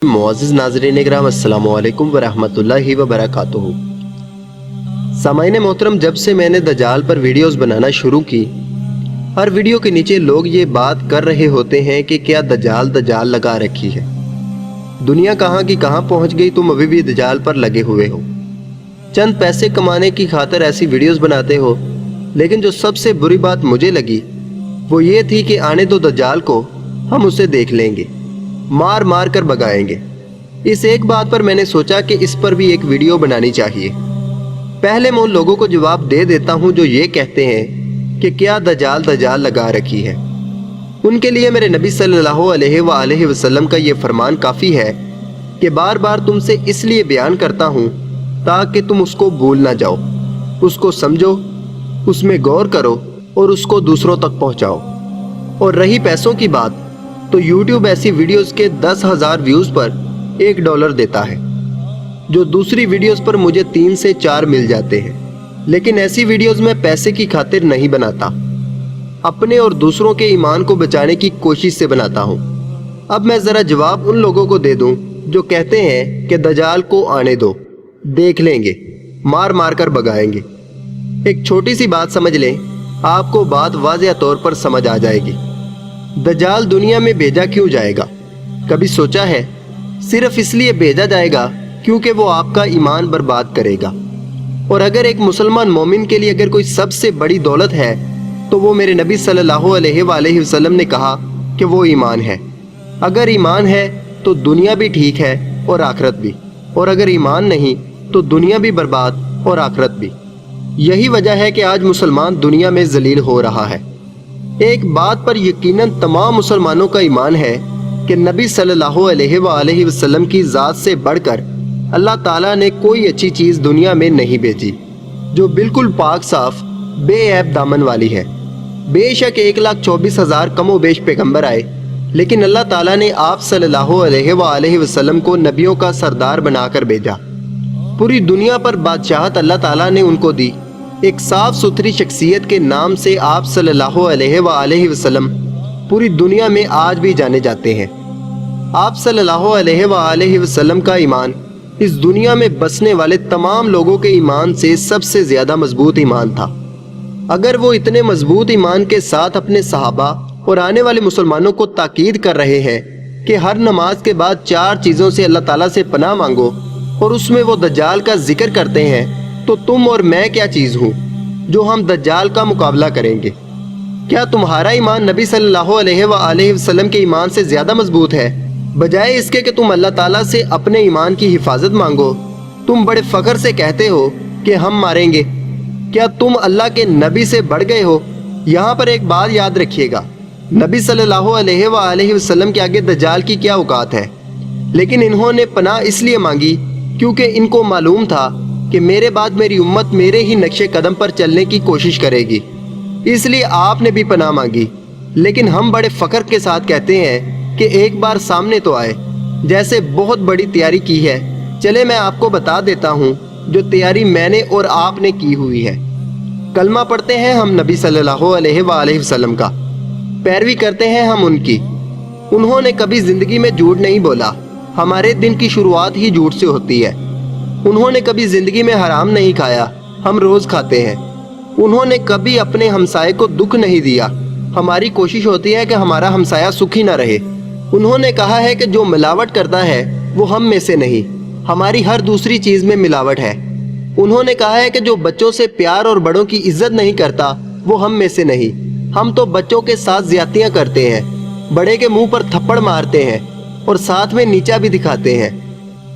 मुअज़्ज़िज़ नाज़रीन इकराम, अस्सलामु अलैकुम वरहमतुल्लाहि वबरकातुहू। सामाईन मोहतरम, जब से मैंने दज्जाल पर वीडियोस बनाना शुरू की, हर वीडियो के नीचे लोग ये बात कर रहे होते हैं कि क्या दज्जाल दज्जाल लगा रखी है। दुनिया कहाँ की कहाँ पहुँच गई, तुम अभी भी दज्जाल पर लगे हुए हो। चंद पैसे कमाने की खातिर ऐसी वीडियोस बनाते हो, लेकिन जो सबसे बुरी बात मुझे लगी वो ये थी कि आने दो दज्जाल को, हम उसे देख लेंगे, मार मार कर भगाएंगे। इस एक बात पर मैंने सोचा कि इस पर भी एक वीडियो बनानी चाहिए। पहले मैं उन लोगों को जवाब दे देता हूं जो ये कहते हैं कि क्या दज्जाल दज्जाल लगा रखी है। उनके लिए मेरे नबी सल्लल्लाहु अलैहि वसल्लम का ये फरमान काफ़ी है कि बार बार तुमसे इसलिए बयान करता हूँ ताकि तुम उसको भूल ना जाओ, उसको समझो, उसमें गौर करो और उसको दूसरों तक पहुँचाओ। और रही पैसों की बात, तो YouTube ऐसी वीडियोस के 10,000 व्यूज़ पर $1 देता है, जो दूसरी वीडियोस पर मुझे 3 से 4 मिल जाते हैं। लेकिन ऐसी वीडियोस मैं पैसे की खातिर नहीं बनाता, अपने और दूसरों के ईमान को बचाने की कोशिश से बनाता हूँ। अब मैं ज़रा जवाब उन लोगों को दे दूँ जो कहते हैं कि दज्जाल को आने दो, देख लेंगे, मार मार कर भगाएंगे। एक छोटी सी बात समझ लें, आपको बात वाज़ेह तौर पर समझ आ जाएगी। दज्जाल दुनिया में भेजा क्यों जाएगा? कभी सोचा है? सिर्फ इसलिए भेजा जाएगा क्योंकि वो आपका ईमान बर्बाद करेगा। और अगर एक मुसलमान मोमिन के लिए अगर कोई सबसे बड़ी दौलत है तो वो मेरे नबी सल्लल्लाहु अलैहि वसल्लम ने कहा कि वो ईमान है। अगर ईमान है तो दुनिया भी ठीक है और आखिरत भी, और अगर ईमान नहीं तो दुनिया भी बर्बाद और आखिरत भी। यही वजह है कि आज मुसलमान दुनिया में जलील हो रहा है। एक बात पर यकीनन तमाम मुसलमानों का ईमान है कि नबी सल्लल्लाहु अलैहि वसल्लम की ज़ात से बढ़कर अल्लाह ताला ने कोई अच्छी चीज़ दुनिया में नहीं भेजी जो बिल्कुल पाक साफ बेऐब दामन वाली है। बेशक 1,24,000 कमो बेश पैगम्बर आए, लेकिन अल्लाह ताला ने आप सल्लल्लाहु अलैहि वसल्लम को नबियों का सरदार बनाकर भेजा। पूरी दुनिया पर बादशाहत अल्लाह ताला ने उनको दी। एक साफ सुथरी शख्सियत के नाम से आप सल्लल्लाहु अलैहि वसल्लम पूरी दुनिया में आज भी जाने जाते हैं। आप सल्लल्लाहु अलैहि वसल्लम का ईमान इस दुनिया में बसने वाले तमाम लोगों के ईमान से सबसे ज़्यादा मजबूत ईमान था। अगर वो इतने मजबूत ईमान के साथ अपने सहाबा और आने वाले मुसलमानों को ताकीद कर रहे हैं कि हर नमाज के बाद 4 चीज़ों से अल्लाह ताला से पनाह मांगो, और उसमें वो दज्जाल का जिक्र करते हैं, तो तुम और मैं क्या चीज़ हूँ जो हम दज्जाल का मुकाबला करेंगे? क्या तुम्हारा ईमान नबी सल्लल्लाहु अलैहि वसल्लम के ईमान से ज़्यादा मजबूत है? बजाय इसके कि तुम अल्लाह ताला से अपने ईमान की हिफाजत मांगो, तुम बड़े फ़ख्र से कहते हो कि हम मारेंगे। क्या तुम अल्लाह के नबी से बढ़ गए हो? यहाँ पर एक बात याद रखिएगा, नबी सल्लल्लाहु अलैहि वसल्लम के आगे दज्जाल की क्या औकात है। लेकिन इन्होंने पनाह इसलिए मांगी क्योंकि इनको मालूम था कि मेरे बाद मेरी उम्मत मेरे ही नक्शे कदम पर चलने की कोशिश करेगी, इसलिए आपने भी पनाह मांगी। लेकिन हम बड़े फ़ख्र के साथ कहते हैं कि एक बार सामने तो आए, जैसे बहुत बड़ी तैयारी की है। चले मैं आपको बता देता हूँ जो तैयारी मैंने और आपने की हुई है। कलमा पढ़ते हैं हम नबी सल्लल्लाहु अलैहि वसल्लम का, पैरवी करते हैं हम उनकी। उन्होंने कभी ज़िंदगी में झूठ नहीं बोला, हमारे दिन की शुरुआत ही झूठ से होती है। उन्होंने कभी ज़िंदगी में हराम नहीं खाया, हम रोज़ खाते हैं। उन्होंने कभी अपने हमसाये को दुख नहीं दिया, हमारी कोशिश होती है कि हमारा हमसाया सुखी ना रहे। उन्होंने कहा है कि जो मिलावट करता है वो हम में से नहीं, हमारी हर दूसरी चीज़ में मिलावट है। उन्होंने कहा है कि जो बच्चों से प्यार और बड़ों की इज्जत नहीं करता वो हम में से नहीं, हम तो बच्चों के साथ ज्यादतियाँ करते हैं, बड़े के मुंह पर थप्पड़ मारते हैं और साथ में नीचा भी दिखाते हैं।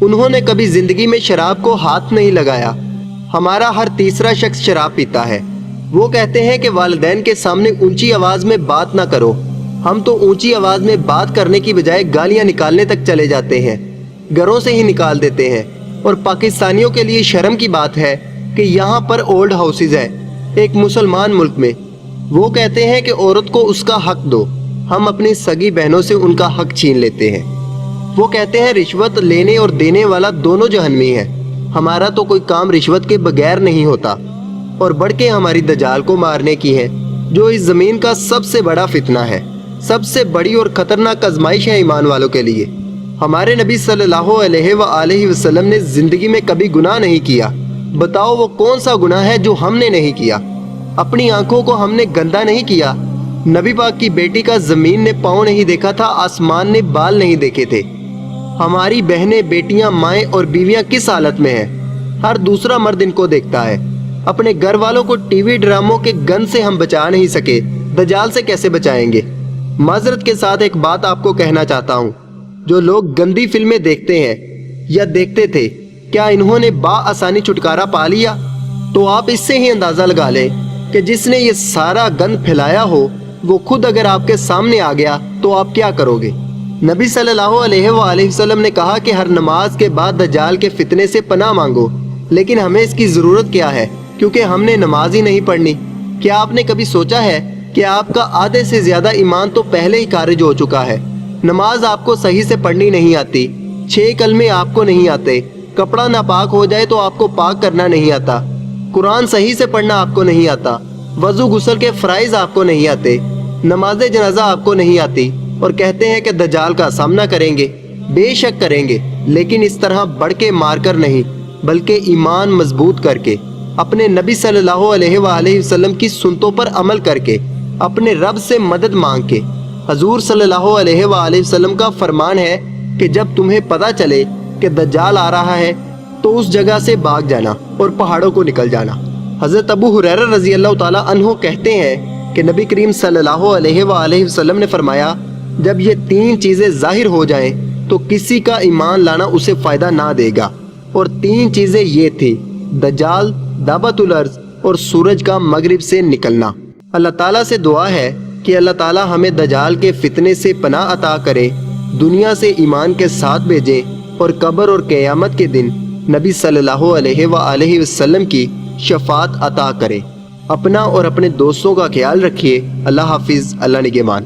उन्होंने कभी जिंदगी में शराब को हाथ नहीं लगाया, हमारा हर तीसरा शख्स शराब पीता है। वो कहते हैं कि वालिदैन के सामने ऊंची आवाज में बात ना करो, हम तो ऊंची आवाज में बात करने की बजाय गालियां निकालने तक चले जाते हैं, घरों से ही निकाल देते हैं। और पाकिस्तानियों के लिए शर्म की बात है कि यहाँ पर ओल्ड हाउसेज है एक मुसलमान मुल्क में। वो कहते हैं कि औरत को उसका हक दो, हम अपनी सगी बहनों से उनका हक छीन लेते हैं। वो कहते हैं रिश्वत लेने और देने वाला दोनों जहन्नमी है, हमारा तो कोई काम रिश्वत के बगैर नहीं होता। और बढ़ के हमारी दज्जाल को मारने की है, जो इस ज़मीन का सबसे बड़ा फितना है, सबसे बड़ी और ख़तरनाक आजमाइश है ईमान वालों के लिए। ہمارے نبی صلی اللہ علیہ وآلہ وسلم نے زندگی میں کبھی گناہ نہیں کیا۔ بتاؤ وہ کون سا گناہ ہے جو ہم نے نہیں کیا؟ اپنی آنکھوں کو ہم نے گندا نہیں کیا۔ نبی پاک کی بیٹی کا زمین نے پاؤں نہیں دیکھا تھا، آسمان نے بال نہیں دیکھے تھے۔ ہماری بہنیں، بیٹیاں، مائیں اور بیویاں کس حالت میں ہیں؟ ہر دوسرا مرد ان کو دیکھتا ہے۔ اپنے گھر والوں کو ٹی وی ڈراموں کے گن سے ہم بچا نہیں سکے، دجال سے کیسے بچائیں گے؟ معذرت کے ساتھ ایک بات آپ کو کہنا چاہتا ہوں، جو لوگ گندی فلمیں دیکھتے ہیں یا دیکھتے تھے، کیا انہوں نے بآسانی چھٹکارا پا لیا؟ تو آپ اس سے ہی اندازہ لگا لیں کہ جس نے یہ سارا گند پھیلایا ہو وہ خود اگر آپ کے سامنے آ گیا تو آپ کیا کرو گے؟ نبی صلی اللہ علیہ وآلہ وسلم نے کہا کہ ہر نماز کے بعد دجال کے فتنے سے پناہ مانگو، لیکن ہمیں اس کی ضرورت کیا ہے؟ کیونکہ ہم نے نماز ہی نہیں پڑھنی۔ کیا آپ نے کبھی سوچا ہے کہ آپ کا آدھے سے زیادہ ایمان تو پہلے ہی خارج ہو چکا ہے؟ نماز آپ کو صحیح سے پڑھنی نہیں آتی، 6 کلمے آپ کو نہیں آتے، کپڑا ناپاک ہو جائے تو آپ کو پاک کرنا نہیں آتا، قرآن صحیح سے پڑھنا آپ کو نہیں آتا، وضو غسل کے فرائض آپ کو نہیں آتے، نماز جنازہ آپ کو نہیں آتی، اور کہتے ہیں کہ دجال کا سامنا کریں گے۔ بے شک کریں گے، لیکن اس طرح بڑھ کے مار کر نہیں، بلکہ ایمان مضبوط کر کے، اپنے نبی صلی اللہ علیہ وآلہ وسلم کی سنتوں پر عمل کر کے، اپنے رب سے مدد مانگ کے۔ حضور صلی اللہ علیہ وآلہ وسلم کا فرمان ہے کہ جب تمہیں پتہ چلے کہ دجال آ رہا ہے تو اس جگہ سے بھاگ جانا اور پہاڑوں کو نکل جانا۔ حضرت ابو ہریرہ رضی اللہ تعالیٰ عنہ کہتے ہیں کہ نبی کریم صلی اللہ علیہ وآلہ وسلم نے فرمایا، جب یہ 3 چیزیں ظاہر ہو جائیں تو کسی کا ایمان لانا اسے فائدہ نہ دے گا، اور 3 چیزیں یہ تھی: دجال، دعوت الارض اور سورج کا مغرب سے نکلنا۔ اللہ تعالیٰ سے دعا ہے کہ اللہ تعالیٰ ہمیں دجال کے فتنے سے پناہ عطا کرے، دنیا سے ایمان کے ساتھ بھیجے، اور قبر اور قیامت کے دن نبی صلی اللہ علیہ وآلہ وسلم کی شفاعت عطا کرے۔ اپنا اور اپنے دوستوں کا خیال رکھیے۔ اللہ حافظ، اللہ نگہبان۔